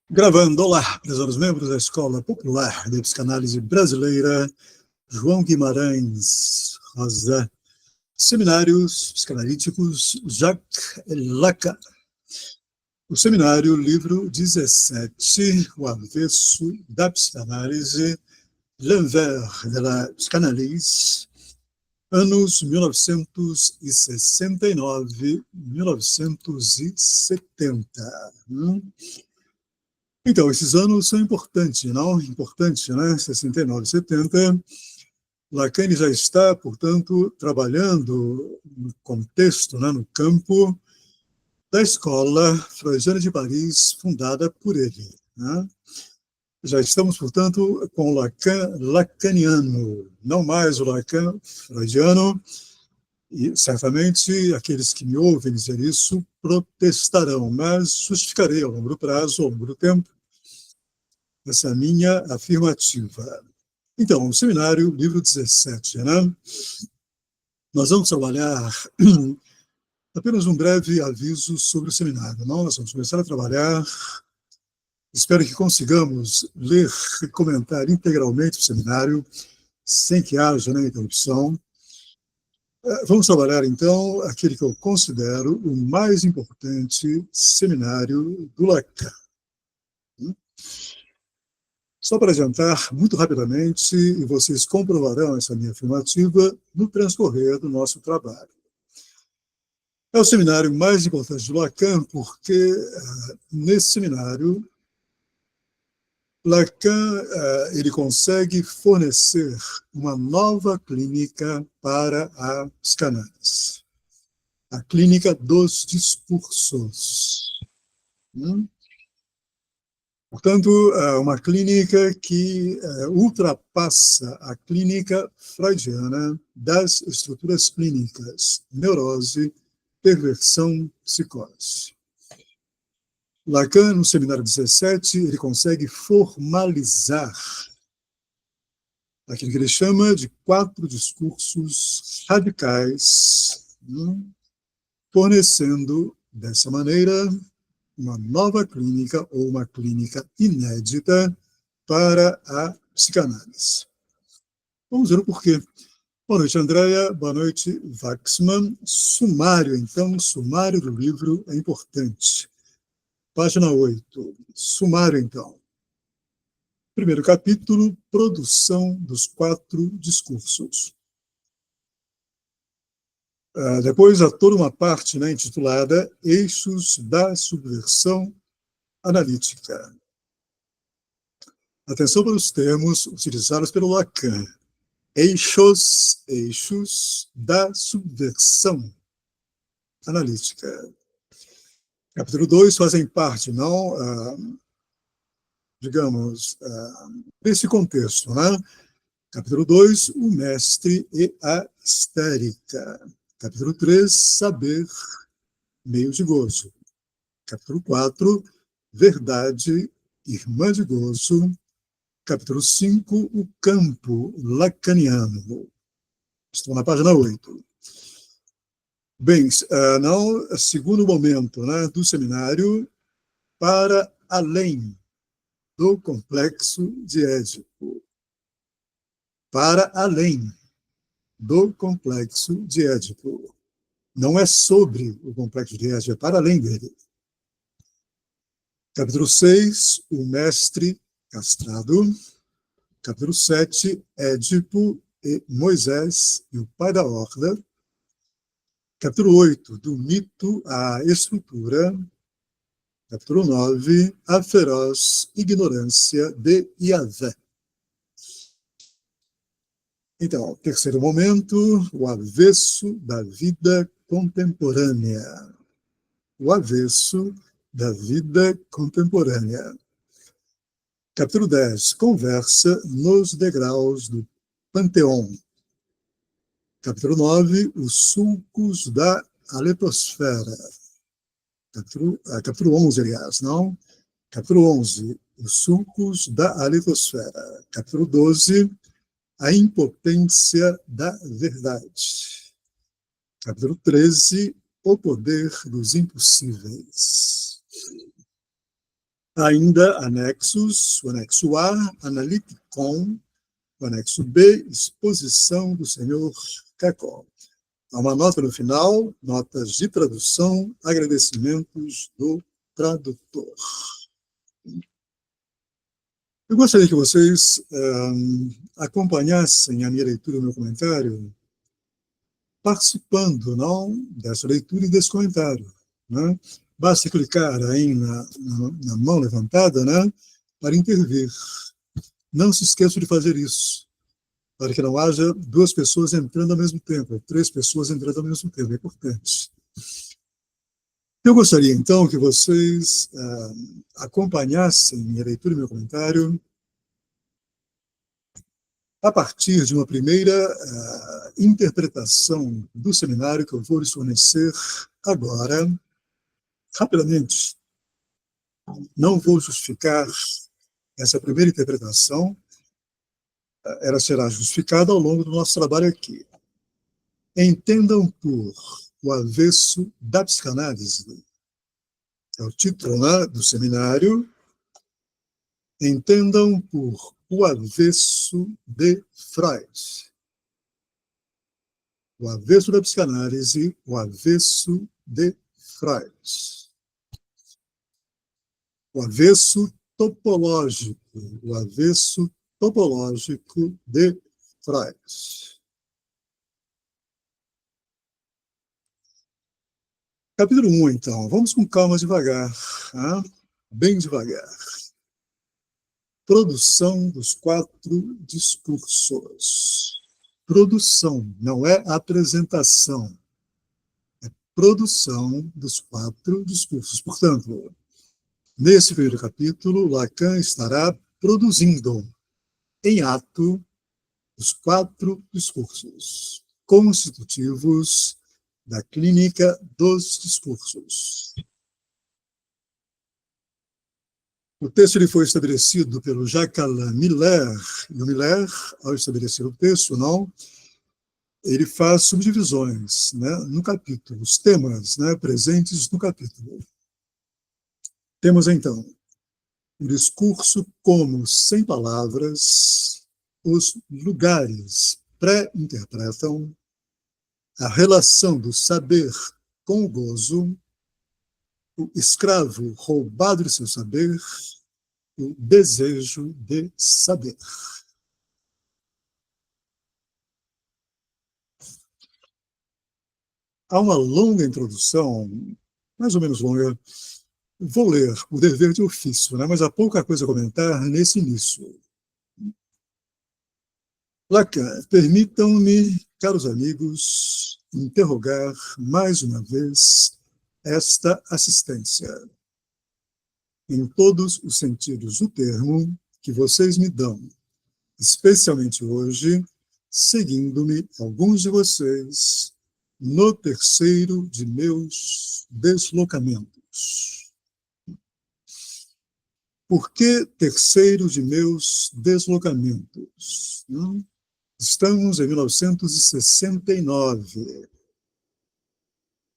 Gravando, olá, prezados membros da Escola Popular de Psicanálise Brasileira, João Guimarães Rosa, Seminários Psicanalíticos Jacques Lacan. O seminário, livro 17, O Avesso da Psicanálise, L'Envers de la Psychanalyse, anos 1969-1970. Então, esses anos são importantes, não? Importante, né? 69, 70. Lacan já está, portanto, trabalhando no contexto, né, no campo da escola freudiana de Paris, fundada por ele. Né? Já estamos, portanto, com o Lacan lacaniano, não mais o Lacan freudiano, e certamente aqueles que me ouvem dizer isso protestarão, mas justificarei ao longo do prazo, ao longo do tempo, essa minha afirmativa. Então, o seminário, livro 17, né? Nós vamos trabalhar apenas um breve aviso sobre o seminário, não? Nós vamos começar a trabalhar, espero que consigamos ler e comentar integralmente o seminário, sem que haja, né, interrupção. Vamos trabalhar, então, aquele que eu considero o mais importante seminário do Lacan. Só para adiantar, muito rapidamente, e vocês comprovarão essa minha afirmativa no transcorrer do nosso trabalho. É o seminário mais importante do Lacan porque, nesse seminário, Lacan ele consegue fornecer uma nova clínica para a psicanálise. A clínica dos discursos. Portanto, uma clínica que ultrapassa a clínica freudiana das estruturas clínicas, neurose, perversão, psicose. Lacan, no seminário 17, ele consegue formalizar aquilo que ele chama de 4 discursos radicais, fornecendo, dessa maneira, uma nova clínica ou uma clínica inédita para a psicanálise. Vamos ver o porquê. Boa noite, Andréia. Boa noite, Waxman. Sumário, então, sumário do livro é importante. Página 8. Sumário, então. Primeiro capítulo, produção dos 4 discursos. Depois há toda uma parte, né, intitulada Eixos da Subversão Analítica. Atenção para os termos utilizados pelo Lacan. Eixos da subversão analítica. Capítulo 2 fazem parte, não, digamos, desse contexto, né? Capítulo 2, o mestre e a histérica. Capítulo 3, saber, meio de gozo. Capítulo 4, verdade, irmã de gozo. Capítulo 5, o campo lacaniano. Estou na página 8. Bem, não, segundo momento, né, do seminário, para além do complexo de Édipo. Para além do complexo de Édipo. Não é sobre o complexo de Édipo, é para além dele. Capítulo 6, o mestre castrado. Capítulo 7, Édipo e Moisés e o pai da horda. Capítulo 8, do mito à estrutura. Capítulo 9, a feroz ignorância de Yahvé. Então, terceiro momento, o avesso da vida contemporânea. O avesso da vida contemporânea. Capítulo 10, conversa nos degraus do Panteão. Capítulo 9, os sulcos da aletosfera. Capítulo 11, aliás, não? Capítulo 11, os sulcos da aletosfera. Capítulo 12, a impotência da verdade. Capítulo 13, o poder dos impossíveis. Ainda anexos, o anexo A, Analyticon, o anexo B, exposição do senhor Cacó. Há uma nota no final, notas de tradução, agradecimentos do tradutor. Eu gostaria que vocês acompanhassem a minha leitura e o meu comentário, participando não, dessa leitura e desse comentário. Né? Basta clicar aí na mão levantada, né, para intervir. Não se esqueçam de fazer isso, para que não haja duas pessoas entrando ao mesmo tempo, ou três pessoas entrando ao mesmo tempo. É importante. Eu gostaria, então, que vocês acompanhassem minha leitura e meu comentário a partir de uma primeira interpretação do seminário que eu vou lhes fornecer agora, rapidamente. Não vou justificar essa primeira interpretação, ela será justificada ao longo do nosso trabalho aqui. Entendam por o avesso da psicanálise. É o título, né, do seminário. Entendam por o avesso de Freud. O avesso da psicanálise, o avesso de Freud. O avesso topológico, o avesso topológico de Freud. Capítulo 1, então. Vamos com calma devagar, tá? Bem devagar. Produção dos 4 discursos. Produção, não é apresentação. É produção dos 4 discursos. Portanto, nesse primeiro capítulo, Lacan estará produzindo em ato os 4 discursos constitutivos da clínica dos discursos. O texto ele foi estabelecido pelo Jacques Alain Miller, e o Miller, ao estabelecer o texto, não, ele faz subdivisões, né, no capítulo, os temas, né, presentes no capítulo. Temos, então, o discurso como, sem palavras, os lugares pré-interpretam a relação do saber com o gozo, o escravo roubado de seu saber, o desejo de saber. Há uma longa introdução, mais ou menos longa. Vou ler o dever de ofício, né? Mas há pouca coisa a comentar nesse início. Lacan, permitam-me, caros amigos, interrogar mais uma vez esta assistência. Em todos os sentidos do termo que vocês me dão, especialmente hoje, seguindo-me alguns de vocês no terceiro de meus deslocamentos. Por que terceiro de meus deslocamentos? Estamos em 1969.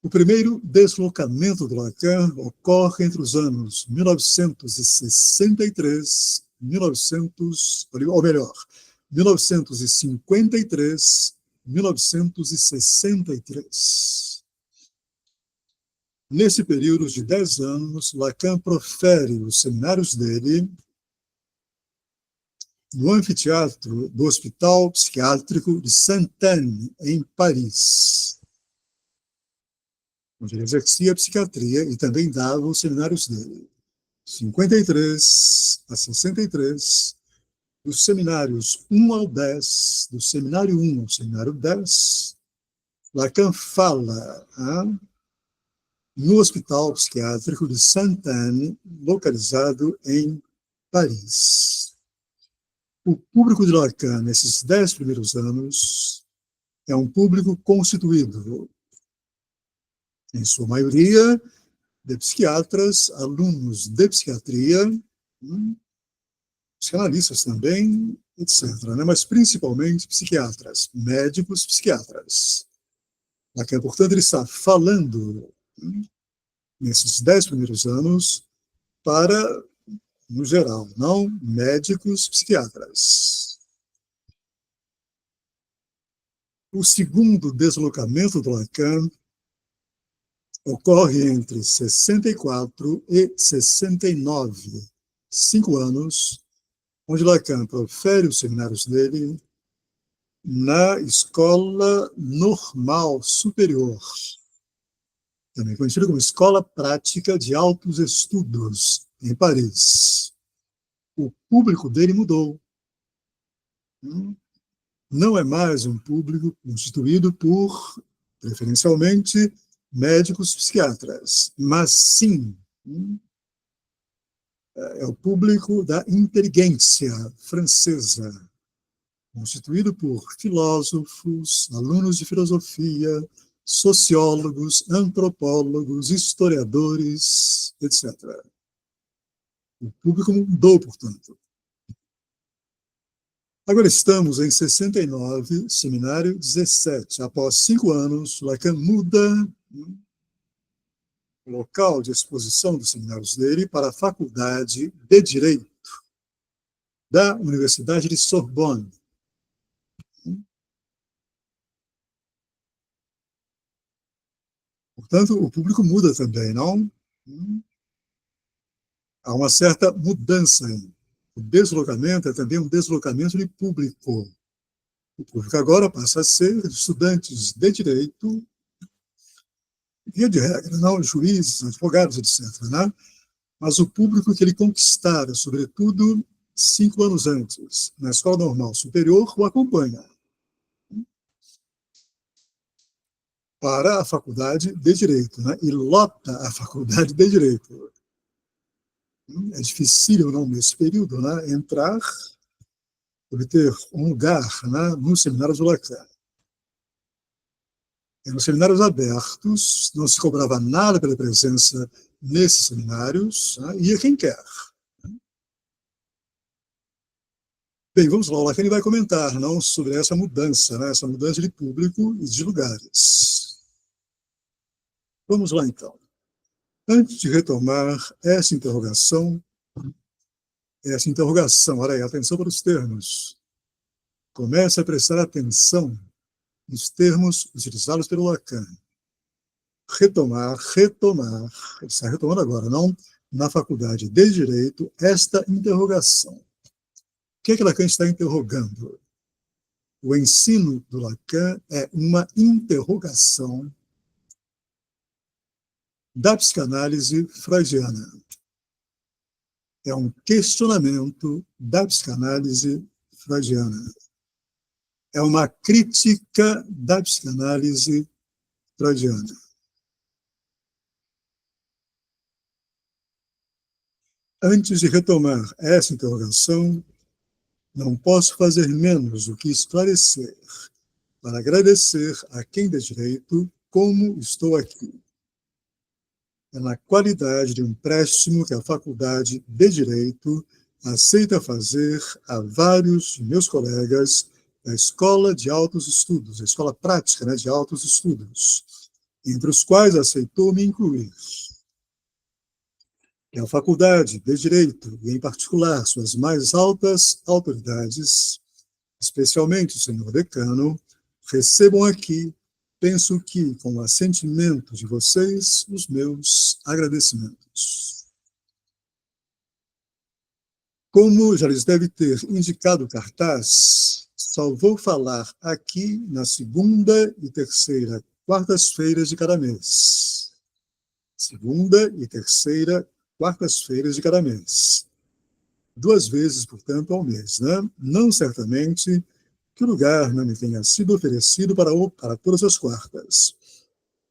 O primeiro deslocamento do Lacan ocorre entre os anos 1963, 1953, 1963. Nesse período de 10 anos, Lacan profere os seminários dele no anfiteatro do Hospital Psiquiátrico de Sainte-Anne, em Paris, onde ele exercia a psiquiatria e também dava os seminários dele. 53 a 63, dos seminários 1 ao 10, do seminário 1 ao seminário 10, Lacan fala no Hospital Psiquiátrico de Sainte-Anne, localizado em Paris. O público de Lacan, nesses 10 primeiros anos, é um público constituído, em sua maioria, de psiquiatras, alunos de psiquiatria, psicanalistas também, etc., né? Mas principalmente psiquiatras, médicos psiquiatras. Lacan, portanto, ele está falando, nesses 10 primeiros anos, para no geral, não médicos, psiquiatras. O segundo deslocamento do Lacan ocorre entre 64 e 69, 5 anos, onde Lacan profere os seminários dele na Escola Normal Superior, também conhecida como Escola Prática de Altos Estudos, em Paris. O público dele mudou. Não é mais um público constituído por, preferencialmente, médicos psiquiatras, mas sim é o público da inteligência francesa, constituído por filósofos, alunos de filosofia, sociólogos, antropólogos, historiadores, etc. O público mudou, portanto. Agora estamos em 69, seminário 17. Após 5 anos, Lacan muda o local de exposição dos seminários dele para a Faculdade de Direito da Universidade de Sorbonne. Portanto, o público muda também, não? Há uma certa mudança aí. O deslocamento é também um deslocamento de público. O público agora passa a ser estudantes de direito, via de regra, não juízes, advogados, etc. Né? Mas o público que ele conquistara, sobretudo 5 anos antes, na Escola Normal Superior, o acompanha para a Faculdade de Direito, né? E lota a Faculdade de Direito. É difícil, não, nesse período, né, entrar, obter um lugar, né, nos seminários do Lacan. E nos seminários abertos, não se cobrava nada pela presença nesses seminários, né, ia quem quer. Bem, vamos lá, o Lacan vai comentar, não, sobre essa mudança, né, essa mudança de público e de lugares. Vamos lá, então. Antes de retomar essa interrogação, olha aí, atenção para os termos. Comece a prestar atenção nos termos utilizados pelo Lacan. Retomar, ele está retomando agora, não? Na Faculdade de Direito, esta interrogação. O que é que Lacan está interrogando? O ensino do Lacan é uma interrogação da psicanálise freudiana. É um questionamento da psicanálise freudiana. É uma crítica da psicanálise freudiana. Antes de retomar essa interrogação, não posso fazer menos do que esclarecer, para agradecer a quem de direito como estou aqui. É na qualidade de um empréstimo que a Faculdade de Direito aceita fazer a vários de meus colegas da Escola de Altos Estudos, a Escola Prática, né, de Altos Estudos, entre os quais aceitou me incluir. Que a Faculdade de Direito, e em particular suas mais altas autoridades, especialmente o senhor decano, recebam aqui, penso que, com o assentimento de vocês, os meus agradecimentos. Como já lhes deve ter indicado o cartaz, só vou falar aqui na segunda e terceira quartas-feiras de cada mês. Segunda e terceira quartas-feiras de cada mês. 2 vezes, portanto, ao mês, né? Não certamente que o lugar não me tenha sido oferecido para todas as quartas,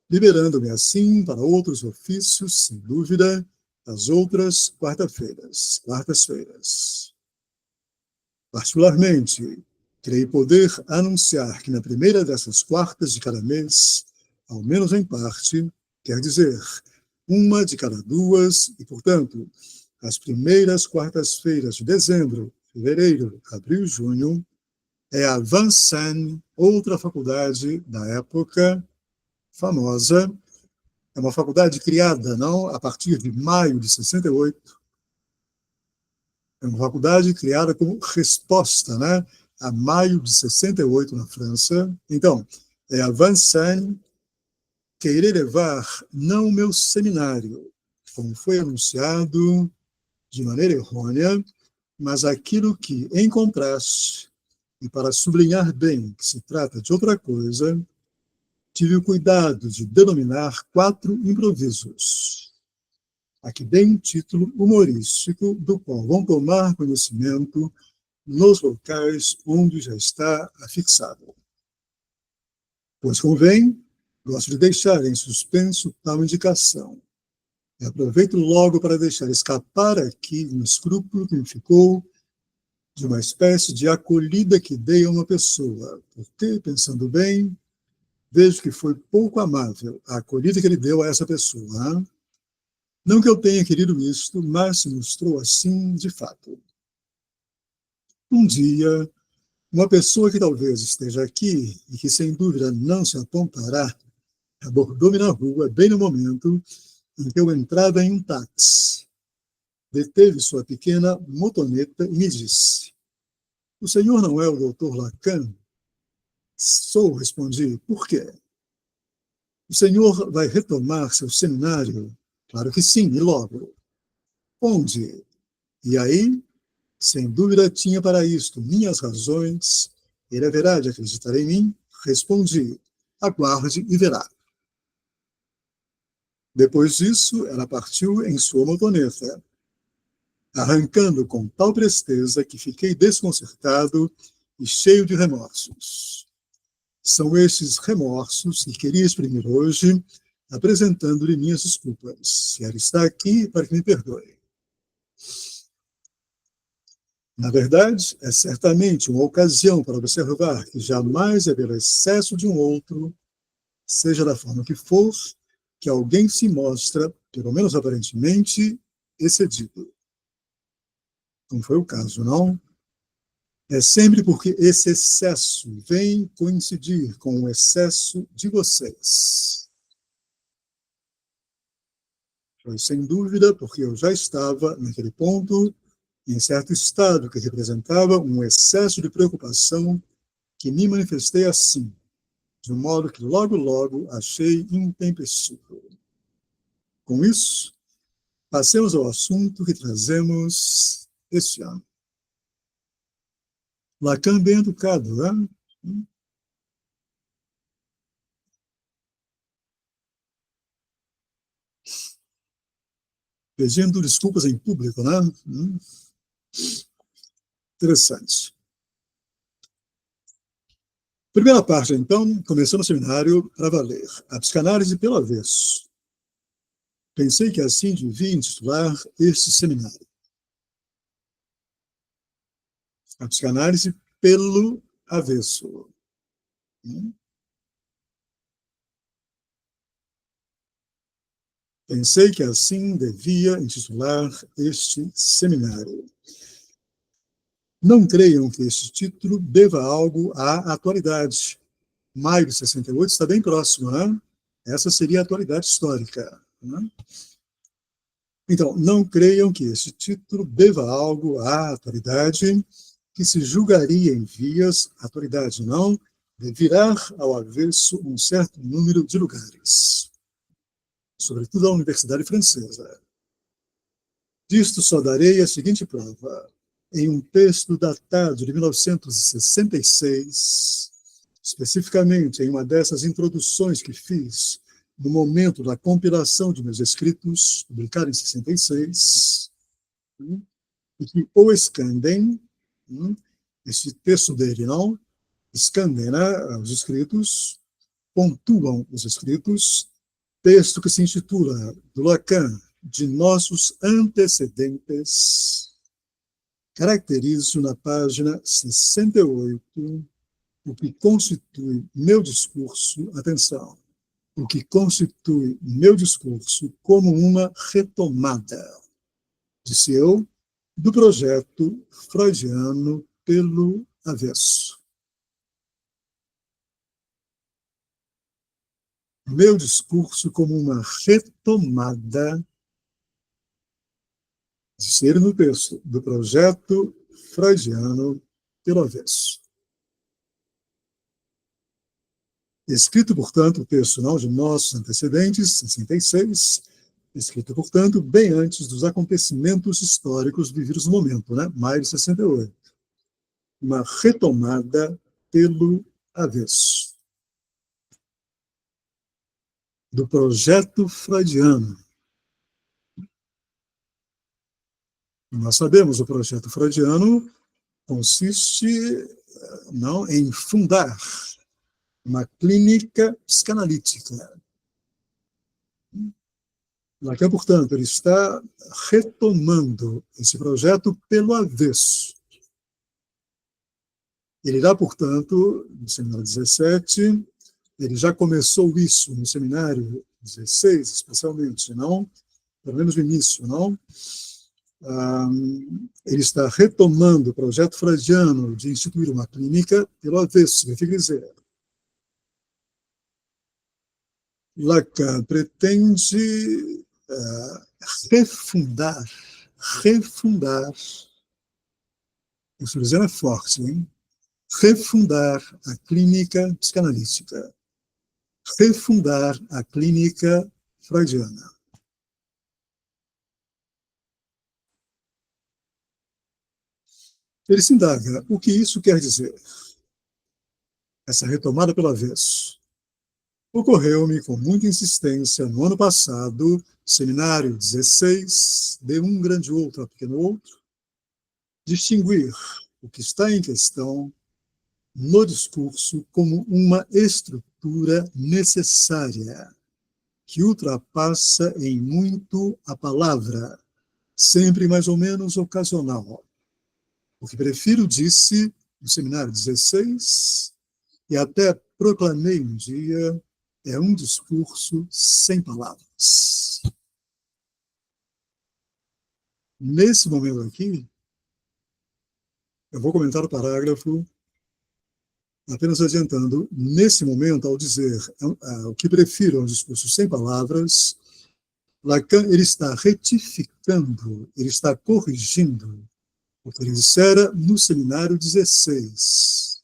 liberando-me assim para outros ofícios, sem dúvida, das outras quartas-feiras. Particularmente, creio poder anunciar que na primeira dessas quartas de cada mês, ao menos em parte, quer dizer, uma de cada 2, e, portanto, as primeiras quartas-feiras de dezembro, fevereiro, abril e junho, é a Vincennes, outra faculdade da época, famosa. É uma faculdade criada, não, a partir de maio de 68, É uma faculdade criada como resposta, né, a maio de 68 na França. Então, é a Vincennes querer levar não o meu seminário, como foi anunciado de maneira errônea, mas aquilo que, em contraste, e para sublinhar bem que se trata de outra coisa, tive o cuidado de denominar 4 improvisos. Aqui dei um título humorístico do qual vão tomar conhecimento nos locais onde já está afixado. Pois convém, gosto de deixar em suspenso tal indicação. E aproveito logo para deixar escapar aqui um escrúpulo que me ficou de uma espécie de acolhida que dei a uma pessoa, porque, pensando bem, vejo que foi pouco amável a acolhida que ele deu a essa pessoa. Hein? Não que eu tenha querido isto, mas se mostrou assim de fato. Um dia, uma pessoa que talvez esteja aqui e que sem dúvida não se apontará, abordou-me na rua bem no momento em que eu entrava em um táxi. Deteve sua pequena motoneta e me disse: "O senhor não é o doutor Lacan?" "Sou", respondi. "Por quê?" "O senhor vai retomar seu seminário?" "Claro que sim, e logo." "Onde?" E aí, sem dúvida, tinha para isto minhas razões. Ele haverá de acreditar em mim. Respondi: "Aguarde e verá." Depois disso, ela partiu em sua motoneta, arrancando com tal presteza que fiquei desconcertado e cheio de remorsos. São estes remorsos que queria exprimir hoje, apresentando-lhe minhas desculpas. E ela está aqui para que me perdoe. Na verdade, é certamente uma ocasião para observar que jamais é pelo excesso de um outro, seja da forma que for, que alguém se mostra, pelo menos aparentemente, excedido. Não foi o caso, não? É sempre porque esse excesso vem coincidir com o excesso de vocês. Foi sem dúvida porque eu já estava, naquele ponto, em certo estado que representava um excesso de preocupação que me manifestei assim, de um modo que logo, logo achei intempestivo. Com isso, passemos ao assunto que trazemos este ano. Lacan bem educado, né? Pedindo desculpas em público, né? Interessante. Primeira parte, então, começando o seminário para valer. A psicanálise pelo avesso. Pensei que assim devia intitular este seminário. A psicanálise pelo avesso. Pensei que assim devia intitular este seminário. Não creiam que este título deva algo à atualidade. Maio de 68 está bem próximo, né? Essa seria a atualidade histórica. Né? Então, não creiam que este título deva algo à atualidade, que se julgaria em vias, atualidade não, de virar ao avesso um certo número de lugares, sobretudo a Universidade Francesa. Disto só darei a seguinte prova. Em um texto datado de 1966, especificamente em uma dessas introduções que fiz no momento da compilação de meus escritos, publicado em 66, e que o escandem, esse texto dele, não, escandem, né, os escritos, pontuam os escritos, texto que se intitula, do Lacan, de nossos antecedentes, caracterizo na página 68 o que constitui meu discurso, atenção, o que constitui meu discurso como uma retomada, disse eu, do projeto freudiano pelo avesso. Meu discurso como uma retomada de ser no texto do projeto freudiano pelo avesso. Escrito, portanto, o texto não de nossos antecedentes, 66, escrito, portanto, bem antes dos acontecimentos históricos vividos no momento, né? Maio de 68. Uma retomada pelo avesso do projeto freudiano. Nós sabemos, o projeto freudiano consiste não em fundar uma clínica psicanalítica. Lacan, portanto, ele está retomando esse projeto pelo avesso. Ele irá, portanto, no seminário 17, ele já começou isso no seminário 16, especialmente, não? Pelo menos no início, não? Ele está retomando o projeto freudiano de instituir uma clínica pelo avesso, significa dizer. Lacan pretende refundar, isso dizer é forte, hein? Refundar a clínica psicanalítica, refundar a clínica freudiana. Ele se indaga o que isso quer dizer, essa retomada pelo avesso. Ocorreu-me com muita insistência no ano passado, seminário 16, de um grande outro a pequeno outro, distinguir o que está em questão no discurso como uma estrutura necessária, que ultrapassa em muito a palavra, sempre mais ou menos ocasional. O que prefiro, disse no seminário 16, e até proclamei um dia, é um discurso sem palavras. Nesse momento aqui, eu vou comentar o parágrafo apenas adiantando, nesse momento, ao dizer o que prefiro é um discurso sem palavras, Lacan ele está retificando, ele está corrigindo o que ele dissera no seminário 16.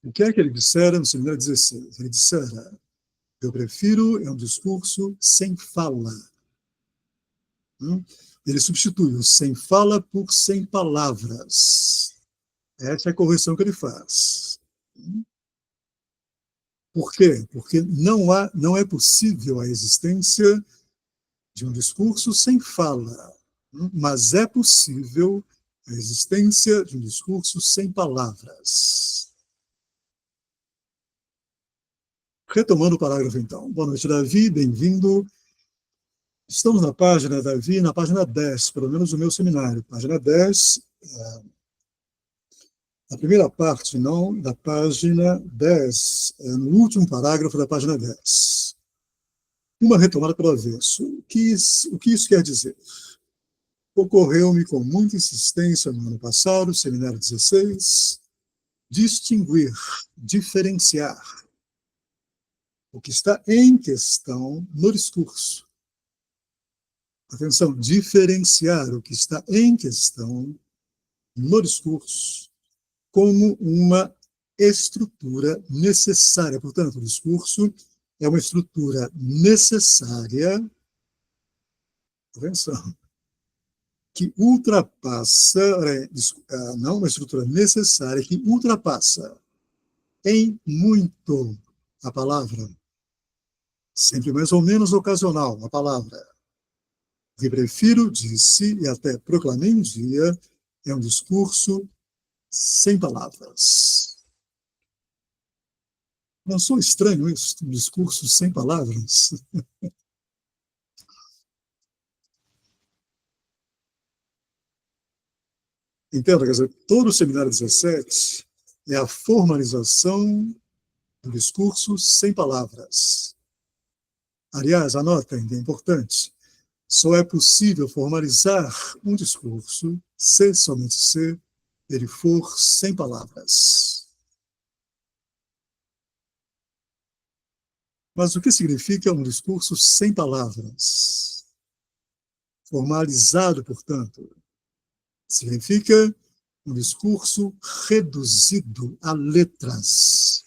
O que é que ele dissera no seminário 16? Ele dissera, eu prefiro é um discurso sem fala. Ele substitui o sem fala por sem palavras. Essa é a correção que ele faz. Por quê? Porque não é possível a existência de um discurso sem fala, mas é possível a existência de um discurso sem palavras. Retomando o parágrafo, então. Boa noite, Davi, bem-vindo. Estamos na página, Davi, na página 10, pelo menos no meu seminário. Página 10, a primeira parte, não, da página 10, no último parágrafo da página 10. Uma retomada pelo avesso. O que isso quer dizer? Ocorreu-me com muita insistência no ano passado, seminário 16, distinguir, diferenciar o que está em questão no discurso. Atenção, diferenciar o que está em questão no discurso como uma estrutura necessária. Portanto, o discurso é uma estrutura necessária, atenção, que ultrapassa, não uma estrutura necessária, que ultrapassa em muito a palavra, sempre mais ou menos ocasional a palavra. O que prefiro, disse, e até proclamei um dia, é um discurso sem palavras. Não sou estranho isso, um discurso sem palavras? Entenda, quer dizer, todo o seminário 17 é a formalização do discurso sem palavras. Aliás, anotem, é importante, só é possível formalizar um discurso, se somente se ele for sem palavras. Mas o que significa um discurso sem palavras? formalizado, portanto, significa um discurso reduzido a letras.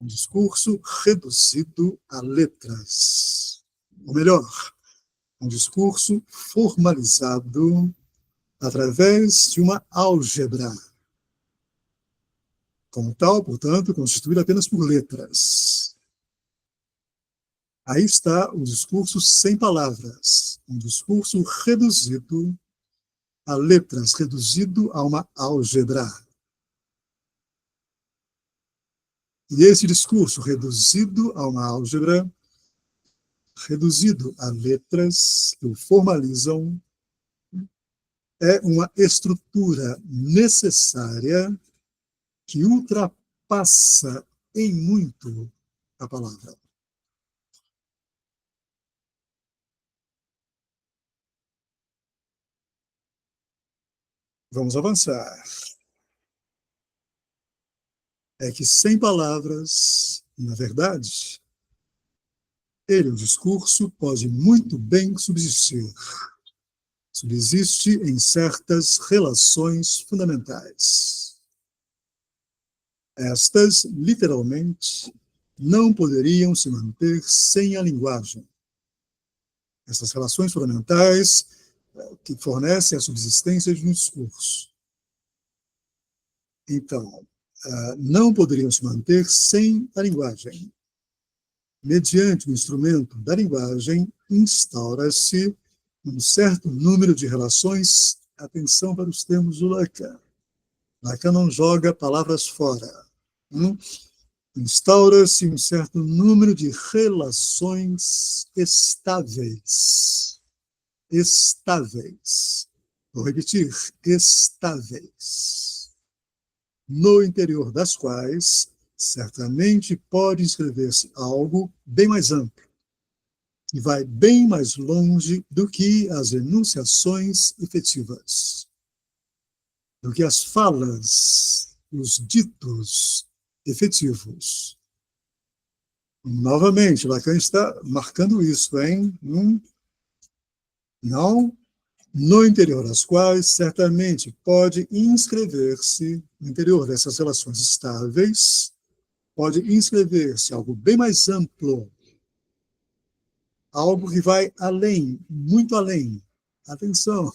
Um discurso reduzido a letras. Ou melhor, um discurso formalizado através de uma álgebra. Como tal, portanto, constituído apenas por letras. Aí está o discurso sem palavras, um discurso reduzido a letras, reduzido a uma álgebra. E esse discurso reduzido a uma álgebra, reduzido a letras que o formalizam, é uma estrutura necessária que ultrapassa em muito a palavra. Vamos avançar. É que sem palavras, na verdade, o discurso, pode muito bem subsistir. Subsiste em certas relações fundamentais. Estas, literalmente, não poderiam se manter sem a linguagem. Essas relações fundamentais que fornecem a subsistência de um discurso. Então, não poderiam se manter sem a linguagem. Mediante o instrumento da linguagem, instaura-se um certo número de relações. Atenção para os termos do Lacan. Lacan não joga palavras fora. Instaura-se um certo número de relações estáveis. Estáveis. Vou repetir, estáveis. No interior das quais, certamente pode inscrever-se algo bem mais amplo, que vai bem mais longe do que as enunciações efetivas, do que as falas, os ditos efetivos. Novamente, Lacan está marcando isso, hein? Não, no interior das quais, certamente pode inscrever-se, no interior dessas relações estáveis, pode inscrever-se algo bem mais amplo, algo que vai além, muito além. Atenção!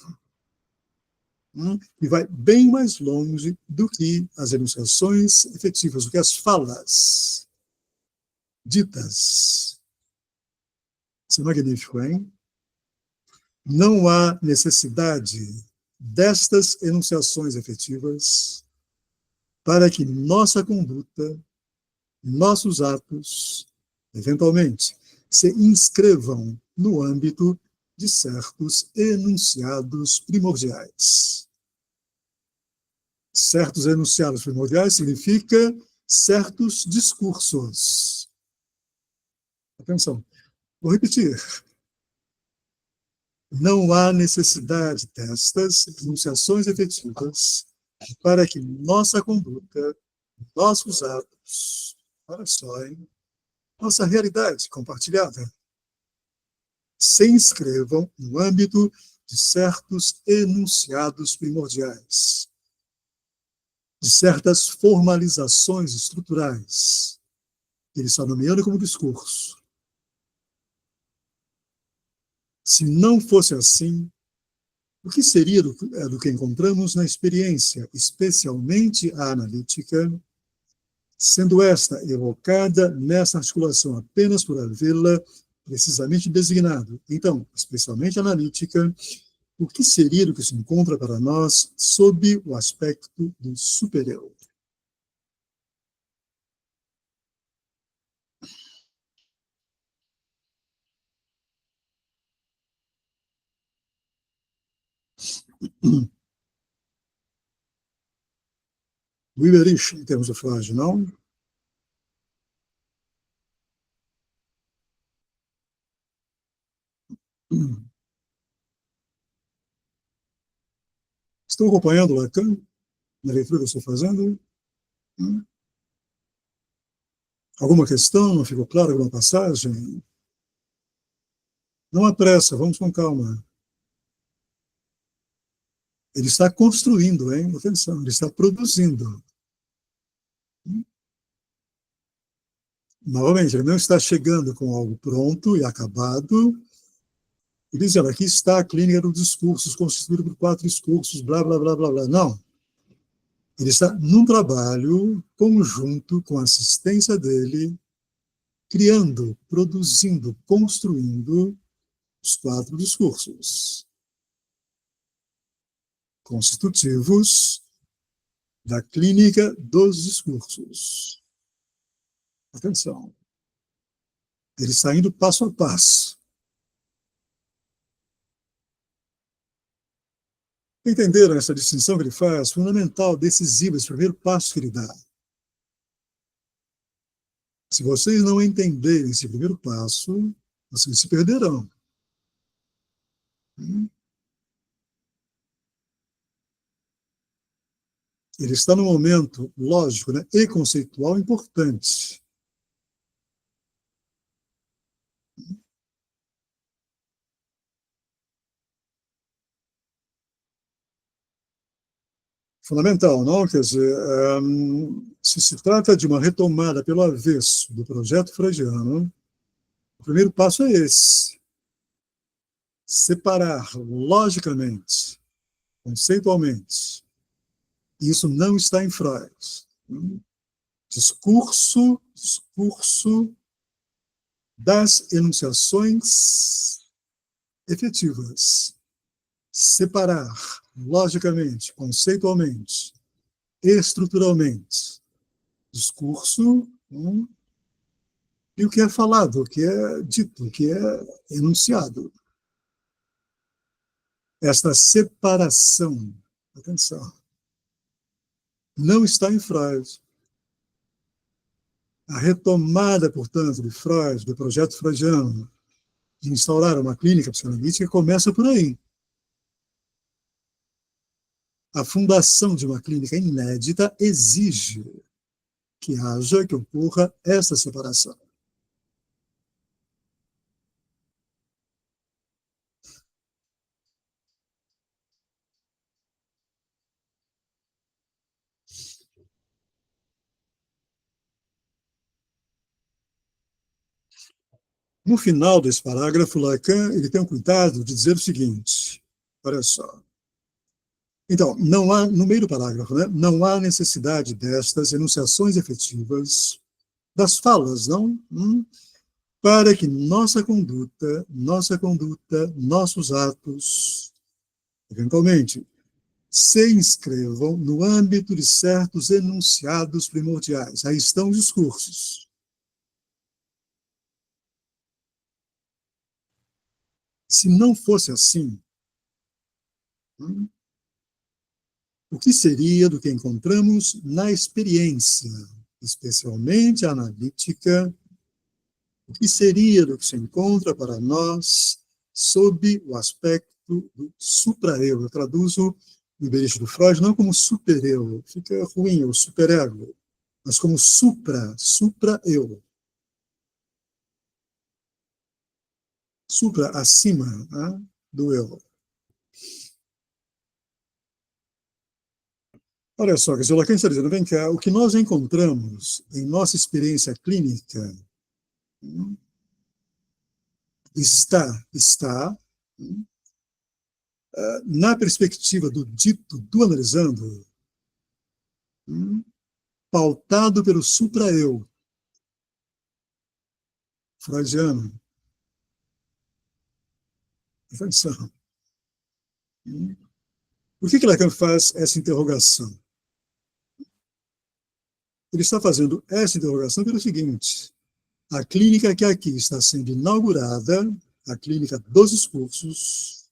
Que vai bem mais longe do que as enunciações efetivas, do que as falas ditas. Isso é magnífico, hein? Não há necessidade destas enunciações efetivas para que nossa conduta, nossos atos, eventualmente, se inscrevam no âmbito de certos enunciados primordiais. Certos enunciados primordiais significa certos discursos. Atenção, vou repetir. Não há necessidade destas enunciações efetivas para que nossa conduta, nossos atos, olha só, hein? Nossa realidade compartilhada, se inscrevam no âmbito de certos enunciados primordiais, de certas formalizações estruturais, que ele está nomeando como discurso. Se não fosse assim, o que seria do que encontramos na experiência, especialmente a analítica, sendo esta evocada nessa articulação apenas por havê-la precisamente designado? Então, especialmente a analítica, o que seria do que se encontra para nós sob o aspecto do superior? Weberich, em termos de frase, não? Estão acompanhando Lacan na leitura que eu estou fazendo? Alguma questão? Não ficou claro alguma passagem? Não há pressa, vamos com calma. Ele está construindo, hein? Atenção, ele está produzindo. Novamente, ele não está chegando com algo pronto e acabado e dizendo, aqui está a clínica dos discursos, constituída por 4 discursos, blá, blá, blá, blá, blá. Não. Ele está num trabalho conjunto com a assistência dele, criando, produzindo, construindo os 4 discursos constitutivos da clínica dos discursos. Atenção. Ele está indo passo a passo. Entenderam essa distinção que ele faz? Fundamental, decisiva, esse primeiro passo que ele dá. Se vocês não entenderem esse primeiro passo, vocês se perderão. Ele está num momento lógico, né, e conceitual importante. Fundamental, não? Quer dizer, se se trata de uma retomada pelo avesso do projeto freudiano, o primeiro passo é esse. Separar logicamente, conceitualmente. Isso não está em Freud. Discurso das enunciações efetivas. Separar logicamente, conceitualmente, estruturalmente, discurso e o que é falado, o que é dito, o que é enunciado. Esta separação, atenção, não está em Freud. A retomada, portanto, de Freud, do projeto freudiano, de instaurar uma clínica psicanalítica, começa por aí. A fundação de uma clínica inédita exige que haja, que ocorra essa separação. No final desse parágrafo, Lacan ele tem o cuidado de dizer o seguinte, olha só. Então, não há, no meio do parágrafo, né, não há necessidade destas enunciações efetivas, das falas, não? Para que nossa conduta, nossos atos, eventualmente, se inscrevam no âmbito de certos enunciados primordiais. Aí estão os discursos. Se não fosse assim, o que seria do que encontramos na experiência, especialmente analítica, o que seria do que se encontra para nós sob o aspecto do supra-eu? Eu traduzo no Bereixo do Freud não como super-eu, fica ruim, o superego, mas como supra-eu. Supra, acima, né, do eu. Olha só, quer dizer, Lacan está dizendo, vem cá, o que nós encontramos em nossa experiência clínica está na perspectiva do dito, do analisando, pautado pelo supra-eu freudiano. Atenção. Por que Lacan faz essa interrogação? Ele está fazendo essa interrogação pelo seguinte: a clínica que aqui está sendo inaugurada, a clínica dos discursos,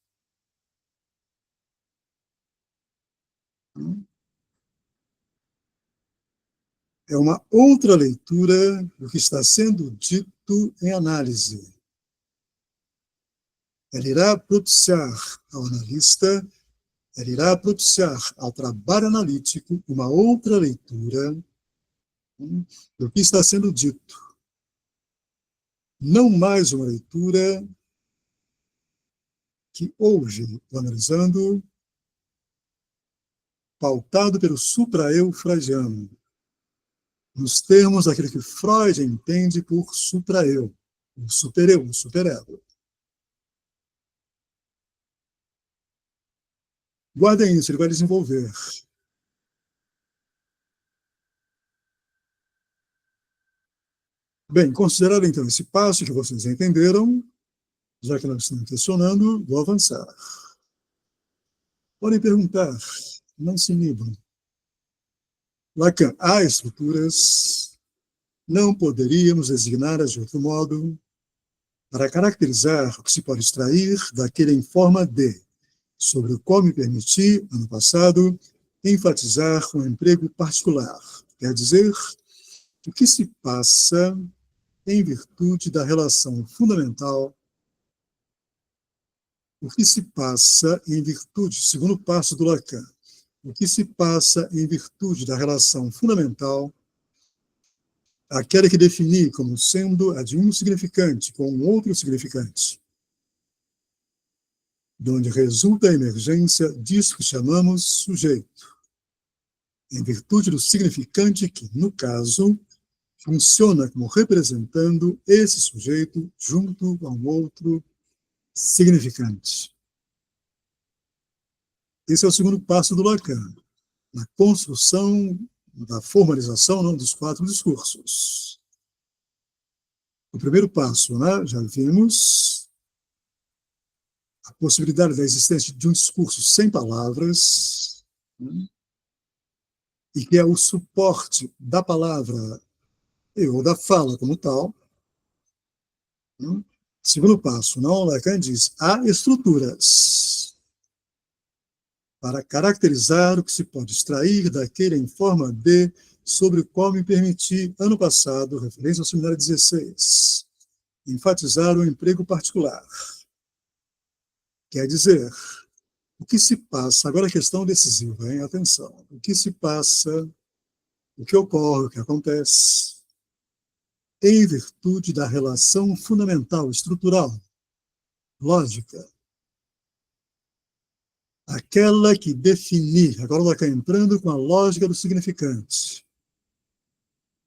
é uma outra leitura do que está sendo dito em análise. Ela irá propiciar ao analista, ela irá propiciar ao trabalho analítico uma outra leitura do que está sendo dito. Não mais uma leitura que hoje, analisando, pautado pelo supra-eu freudiano, nos termos daquilo que Freud entende por supra-eu, o super-eu, o superego. Guardem isso, ele vai desenvolver. Bem, considerado então esse passo que vocês entenderam, já que nós estamos questionando, vou avançar. Podem perguntar, não se inibam. Lacan, há estruturas, não poderíamos designá-las de outro modo, para caracterizar o que se pode extrair daquele em forma de, sobre o qual me permiti, ano passado, enfatizar um emprego particular. Quer dizer, o que se passa em virtude da relação fundamental, o que se passa em virtude, segundo passo do Lacan, o que se passa em virtude da relação fundamental, aquela que defini como sendo a de um significante com um outro significante, de onde resulta a emergência disso que chamamos sujeito, em virtude do significante que, no caso, funciona como representando esse sujeito junto a um outro significante. Esse é o segundo passo do Lacan, na construção da formalização não, dos 4 discursos. O primeiro passo, né, já vimos, a possibilidade da existência de um discurso sem palavras, né, e que é o suporte da palavra ou da fala como tal. Né. Segundo passo, não, Lacan diz, há estruturas para caracterizar o que se pode extrair daquele em forma de, sobre o qual me permiti, ano passado, referência ao seminário 16, enfatizar o emprego particular. Quer dizer, o que se passa, agora a questão decisiva, hein? Atenção, o que se passa, o que ocorre, o que acontece, em virtude da relação fundamental, estrutural, lógica, aquela que defini, agora ela está entrando com a lógica do significante,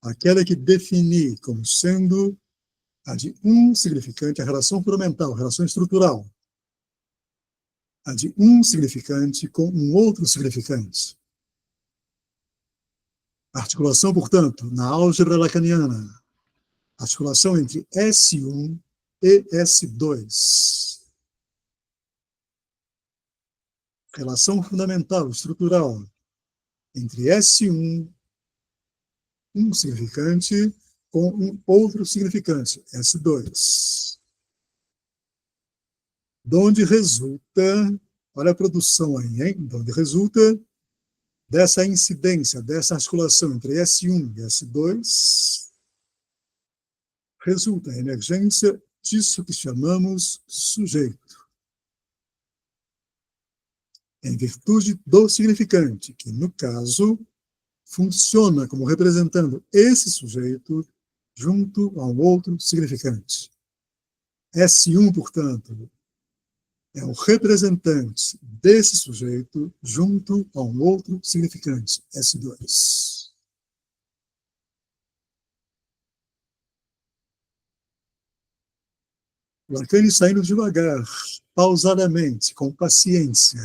aquela que defini como sendo a de um significante, a relação fundamental, a relação estrutural, a de um significante com um outro significante. Articulação, portanto, na álgebra lacaniana, articulação entre S1 e S2. Relação fundamental, estrutural, entre S1, um significante, com um outro significante, S2. Donde resulta, olha a produção aí, hein? Donde resulta dessa incidência, dessa articulação entre S1 e S2, resulta a emergência disso que chamamos sujeito. Em virtude do significante, que, no caso, funciona como representando esse sujeito junto a um outro significante. S1, portanto, é o representante desse sujeito junto a um outro significante, S2. Lacan saindo devagar, pausadamente, com paciência.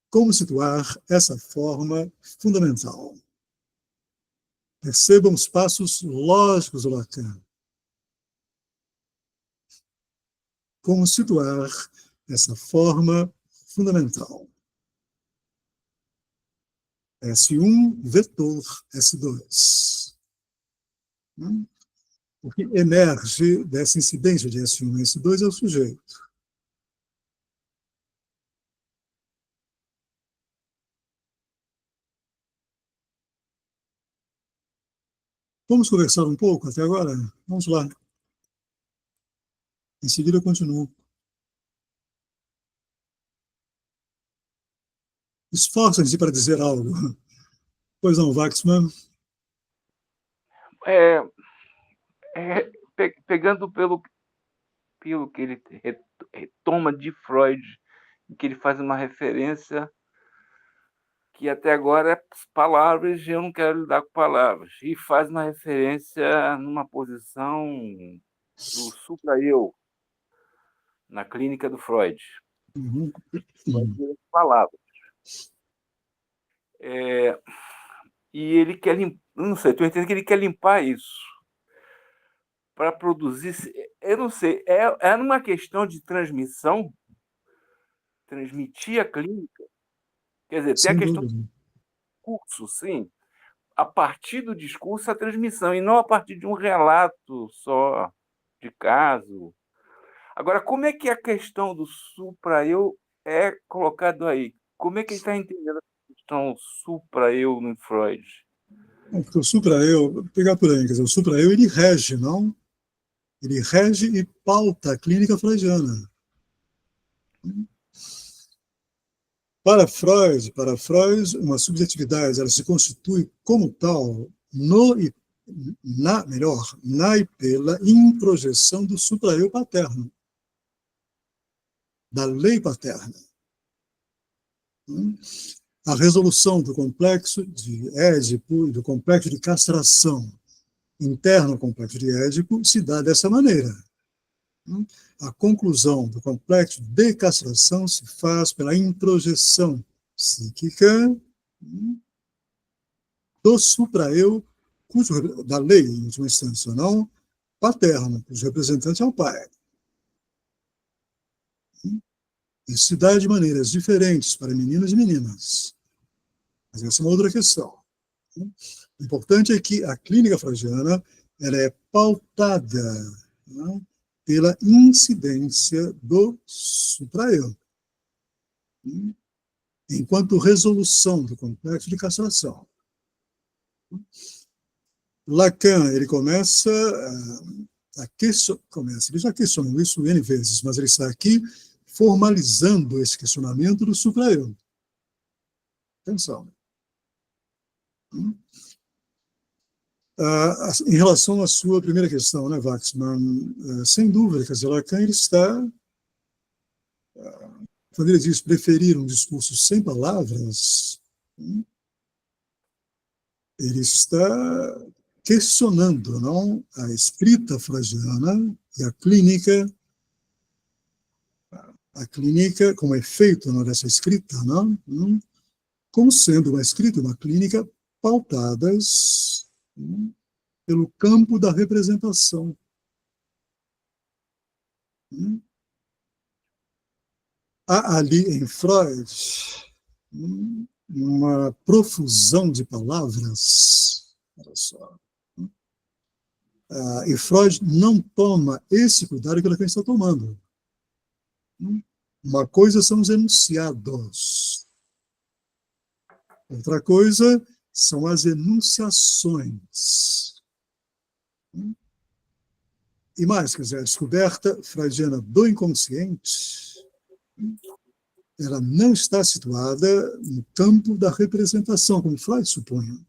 Como situar essa forma fundamental? Percebam os passos lógicos do Lacan. Como situar essa forma fundamental? S1, vetor S2. O que emerge dessa incidência de S1 e S2 é o sujeito. Vamos conversar um pouco até agora? Vamos lá. Em seguida eu continuo. Esforçam-se para dizer algo. Pois não, Waxman? Pegando pelo que ele retoma de Freud, em que ele faz uma referência que até agora é palavras, eu não quero lidar com palavras, e faz uma referência numa posição do supra-eu, na clínica do Freud. Uhum. Palavras. E ele quer limpar, não sei, estou entendendo que ele quer limpar isso para produzir, eu não sei, é numa questão de transmissão, transmitir a clínica, quer dizer, tem a Sem questão dúvida. do discurso, sim, a partir do discurso a transmissão, e não a partir de um relato só de caso. Agora, como é que a questão do supra-eu é colocado aí? Como é que ele está entendendo a questão supra-eu no Freud? Porque o supra-eu, vou pegar por aí, quer dizer, o supra-eu, ele rege, não? Ele rege e pauta a clínica freudiana. Para Freud, uma subjetividade, ela se constitui como tal no e melhor, na e pela introjeção do supra-eu paterno, da lei paterna. A resolução do complexo de Édipo e do complexo de castração interno ao complexo de Édipo se dá dessa maneira. A conclusão do complexo de castração se faz pela introjeção psíquica do supra-eu, da lei, em última instância, não paterno, cujo representante é o pai. Isso se dá de maneiras diferentes para meninos e meninas. Mas essa é uma outra questão. O importante é que a clínica freudiana ela é pautada, não, pela incidência do supra-eu, enquanto resolução do complexo de castração. Lacan, ele começa a questionar, ele já questionou isso N vezes, mas ele está aqui formalizando esse questionamento do supra-eu. Atenção. Em relação à sua primeira questão, né, Waxman, sem dúvida, quer dizer, Lacan ele está, quando ele diz preferir um discurso sem palavras, ele está questionando, não, a escrita freudiana e a clínica como efeito, não, dessa escrita, não, como sendo uma escrita, uma clínica pautadas pelo campo da representação. Há ali em Freud uma profusão de palavras, olha só. E Freud não toma esse cuidado que Lacan está tomando. Uma coisa são os enunciados, outra coisa são as enunciações. E mais, quer dizer, a descoberta freudiana do inconsciente, ela não está situada no campo da representação, como Freud supunha,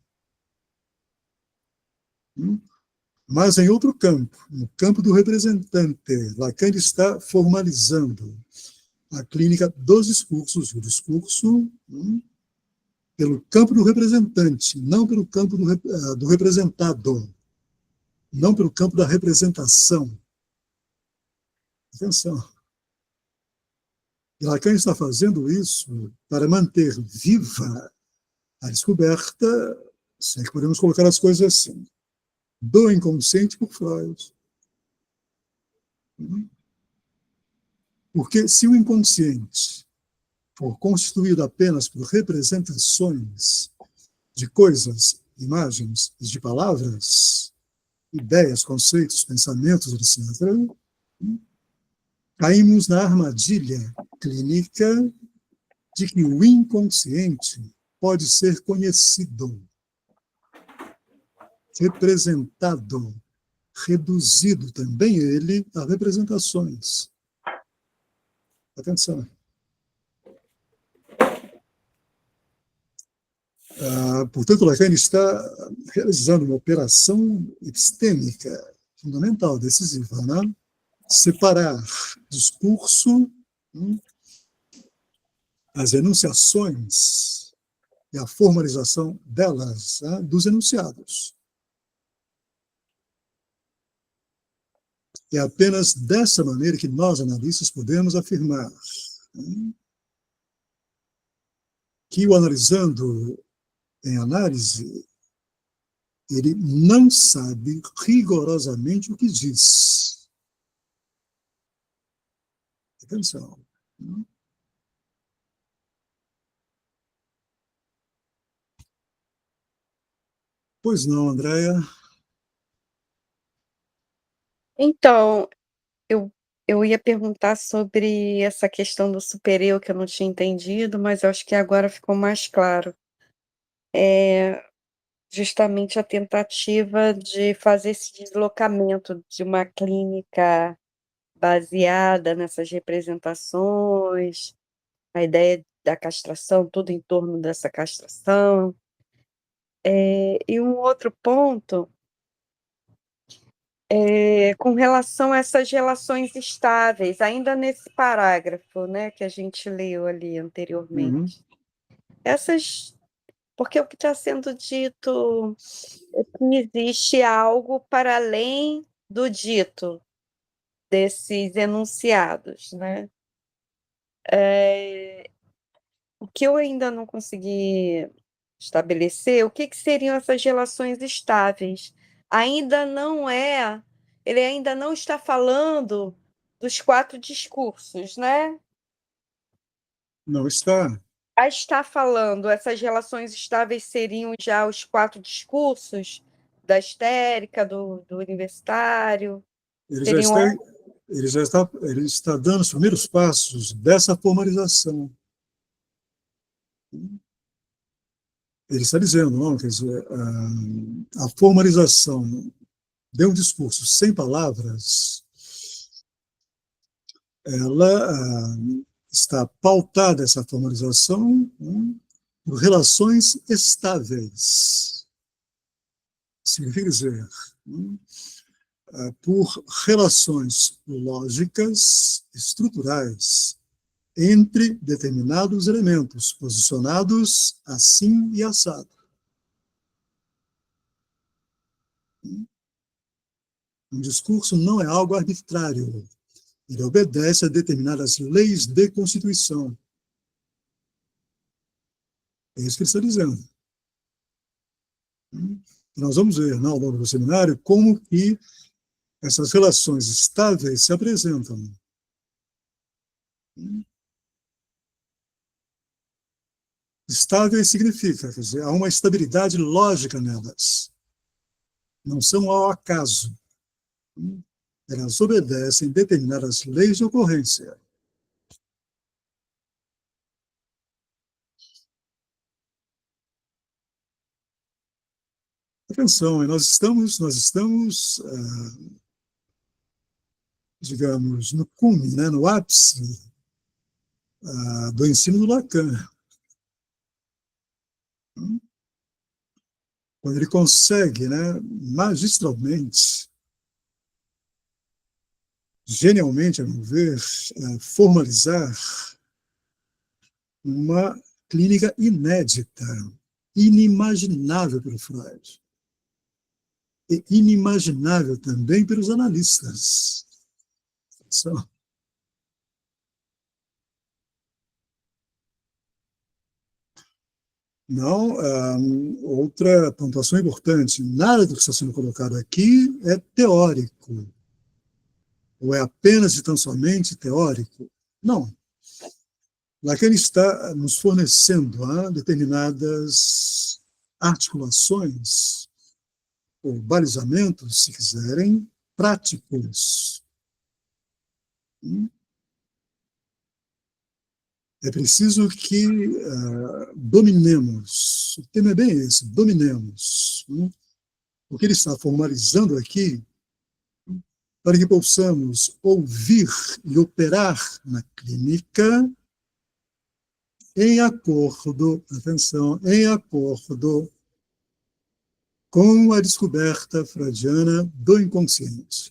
mas em outro campo, no campo do representante. Lacan está formalizando a clínica dos discursos, o discurso pelo campo do representante, não pelo campo do representado, não pelo campo da representação. Atenção. E Lacan está fazendo isso para manter viva a descoberta, se é que podemos colocar as coisas assim, do inconsciente por Freud. Porque se o inconsciente for constituído apenas por representações de coisas, imagens e de palavras, ideias, conceitos, pensamentos, etc., caímos na armadilha clínica de que o inconsciente pode ser conhecido, representado, reduzido também ele a representações. Atenção. Portanto, Lacan está realizando uma operação epistêmica fundamental, decisiva, né? separar discurso, as enunciações e a formalização delas, dos enunciados. É apenas dessa maneira que nós, analistas, podemos afirmar que o analisando em análise, ele não sabe rigorosamente o que diz. Atenção. Pois não, Andréia? Então, eu ia perguntar sobre essa questão do supereu, que eu não tinha entendido, mas eu acho que agora ficou mais claro. É justamente a tentativa de fazer esse deslocamento de uma clínica baseada nessas representações, a ideia da castração, tudo em torno dessa castração. E um outro ponto com relação a essas relações estáveis, ainda nesse parágrafo, né, que a gente leu ali anteriormente. Porque o que está sendo dito é que existe algo para além do dito desses enunciados, né? O que eu ainda não consegui estabelecer, o que seriam essas relações estáveis? Ele ainda não está falando dos 4 discursos, né? Não está. Está falando, essas relações estáveis seriam já os 4 discursos da histérica, do universitário? Ele já Seriam está, ele está dando os primeiros passos dessa formalização. Ele está dizendo, não, quer dizer, a formalização de um discurso sem palavras, ela está pautada, essa formalização, por relações estáveis. Significa dizer, por relações lógicas, estruturais, entre determinados elementos, posicionados assim e assado. Um discurso não é algo arbitrário. Ele obedece a determinadas leis de constituição. É isso que ele está dizendo. Nós vamos ver, ao longo do seminário, como que essas relações estáveis se apresentam. Estáveis significa, quer dizer, há uma estabilidade lógica nelas. Não são ao acaso. Elas obedecem determinadas leis de ocorrência. Atenção, nós estamos digamos, no cume, né, no ápice do ensino do Lacan. Quando ele consegue, né, magistralmente, genialmente, a meu ver, formalizar uma clínica inédita, inimaginável pelo Freud, e inimaginável também pelos analistas. Não, outra pontuação importante, nada do que está sendo colocado aqui é teórico, ou é apenas e tão somente teórico. Não. Lacan está nos fornecendo determinadas articulações, ou balizamentos, se quiserem, práticos. É preciso que dominemos, o tema é bem esse, dominemos. O que ele está formalizando aqui, para que possamos ouvir e operar na clínica em acordo, atenção, em acordo com a descoberta freudiana do inconsciente.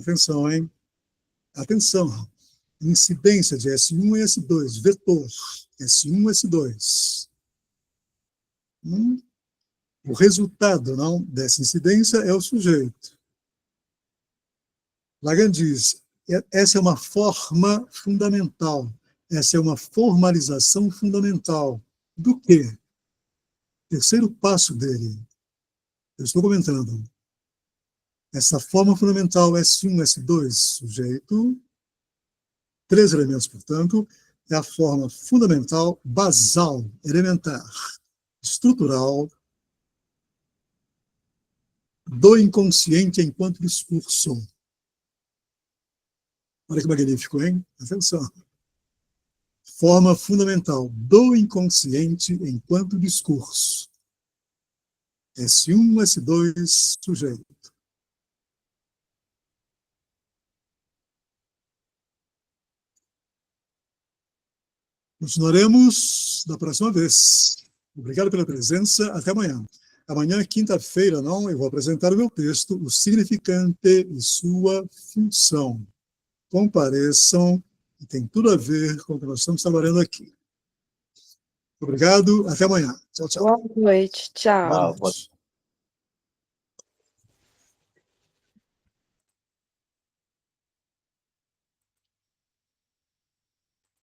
Atenção, hein? Atenção. Incidência de S1 e S2, vetor, S1 e S2. O resultado não, dessa incidência é o sujeito. Lacan diz, essa é uma forma fundamental, essa é uma formalização fundamental. Do quê? Terceiro passo dele. Eu estou comentando. Essa forma fundamental S1, S2, sujeito, 3 elementos, portanto, é a forma fundamental, basal, elementar, estrutural, do inconsciente enquanto discurso. Olha que magnífico, hein? Atenção. Forma fundamental do inconsciente enquanto discurso. S1, S2, sujeito. Continuaremos da próxima vez. Obrigado pela presença. Até amanhã. Amanhã, quinta-feira, não, eu vou apresentar o meu texto, O Significante e Sua Função. Compareçam, e tem tudo a ver com o que nós estamos trabalhando aqui. Obrigado, até amanhã. Tchau, tchau. Boa noite, tchau. Boa noite.